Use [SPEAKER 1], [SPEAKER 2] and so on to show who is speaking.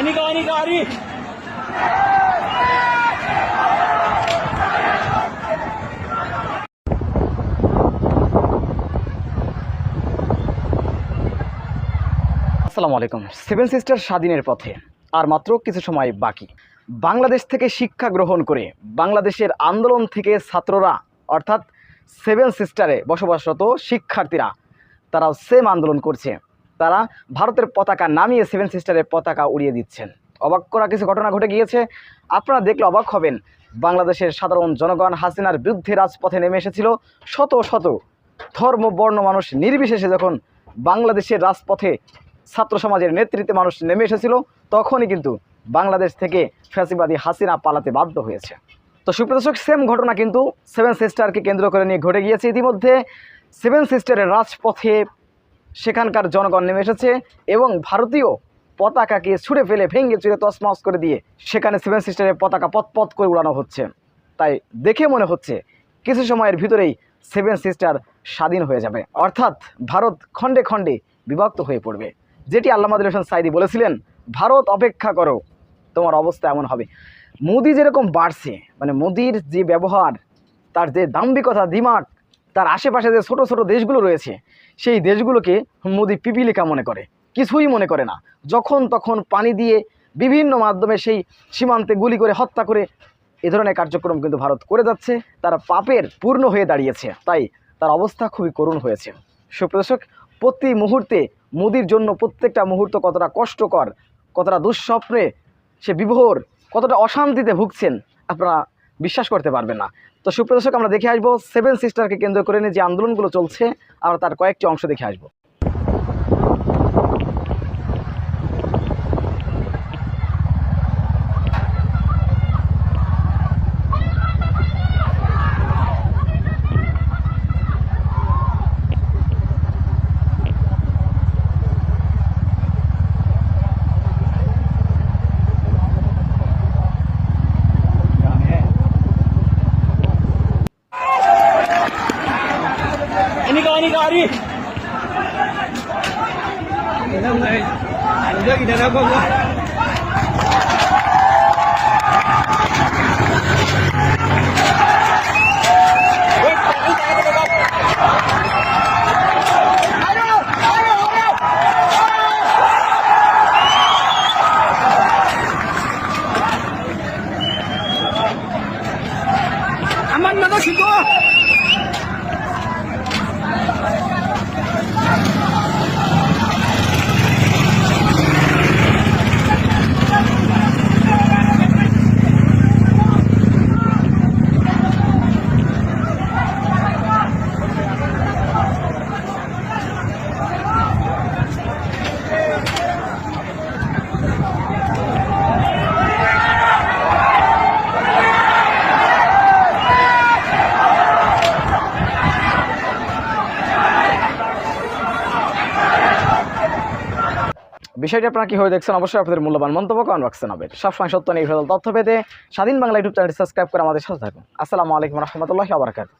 [SPEAKER 1] Ini kari.
[SPEAKER 2] আসসালামু আলাইকুম। Seven sister স্বাধীনের পথে আর মাত্র কিছু সময় বাকি। বাংলাদেশ থেকে শিক্ষা গ্রহণ করে বাংলাদেশের আন্দোলন থেকে ছাত্ররা অর্থাৎ সেভেন সিস্টারে বসবাসরত শিক্ষার্থীরা তারাও সেম আন্দোলন করছে। তারা ভারতের পতাকা নামিয়ে সেভেন সিস্টারের পতাকা উড়িয়ে দিচ্ছেন। অবাক করা কিছু ঘটনা ঘটে গিয়েছে, আপনারা দেখলে অবাক হবেন। বাংলাদেশের সাধারণ জনগণ হাসিনার বিরুদ্ধে রাজপথে নেমে এসেছিল। শত শত ধর্ম বর্ণ মানুষ নির্বিশেষে যখন বাংলাদেশের রাজপথে ছাত্র সমাজের নেতৃত্বে মানুষ নেমে এসেছিল, তখনই কিন্তু বাংলাদেশ থেকে ফ্যাসিবাদী হাসিনা পালাতে বাধ্য হয়েছে। তো সুপ্রদর্শক, সেম ঘটনা কিন্তু সেভেন সিস্টারকে কেন্দ্র করে নিয়ে ঘটে গিয়েছে। ইতিমধ্যে সেভেন সিস্টারের রাজপথে সেখানকার জনগণ নেমে এসেছে এবং ভারতীয় পতাকাকে ছুঁড়ে ফেলে ভেঙে চুরে তছনছ করে দিয়ে সেখানে সেভেন সিস্টারের পতাকা পথ করে উড়ানো হচ্ছে। তাই দেখে মনে হচ্ছে কিছু সময়ের ভিতরেই সেভেন সিস্টার স্বাধীন হয়ে যাবে, অর্থাৎ ভারত খণ্ডে খণ্ডে বিভক্ত হয়ে পড়বে। যেটি আল্লামা দিল হোসেন সাঈদী বলেছিলেন, ভারত অপেক্ষা করো, তোমার অবস্থা এমন হবে। মোদি যেরকম বাড়ছে, মানে মোদির যে ব্যবহার, তার যে দাম্ভিকতা, দিমাগ, তার আশেপাশে যে ছোট ছোট দেশগুলো রয়েছে সেই দেশগুলোকে মোদি পিপিলিকা মনে করে, কিছুই মনে করে না। যখন তখন পানি দিয়ে বিভিন্ন মাধ্যমে সেই সীমান্তে গুলি করে হত্যা করে এ ধরনের কার্যক্রম কিন্তু ভারত করে যাচ্ছে। তারা পাপের পূর্ণ হয়ে দাঁড়িয়েছে, তাই তার অবস্থা খুবই করুণ হয়েছে। সুপ্রদর্শক, প্রতি মুহূর্তে মোদির জন্য প্রত্যেকটা মুহূর্ত কতটা কষ্টকর, কতটা দুঃস্বপ্নে সে বিভোর, কতটা অশান্তিতে ভুগছেন আপনারা বিশ্বাস করতে পারবেন না। তো সুপ্রদর্শক, আমরা দেখে আসবো সেভেন সিস্টারকে কেন্দ্র করে নিয়ে যে আন্দোলনগুলো চলছে, আমরা তার কয়েকটি অংশ দেখে আসবো।
[SPEAKER 1] Ini kari. Aman mana situ?
[SPEAKER 2] বিষয়টি আপনারা কীভাবে দেখছেন অবশ্যই আপনাদের মূল্যবান মন্তব্য কমেন্ট বক্সে জানাবেন। সবসময় সত্য নির্ভরশীল তথ্য পেতে স্বাধীন বাংলা ইউটিউব চ্যানেলটি সাবস্ক্রাইব করে আমাদের সাথে থাকুন। আসসালামু আলাইকুম রহমতুল্লাহি ওয়া বারাকাতুহু।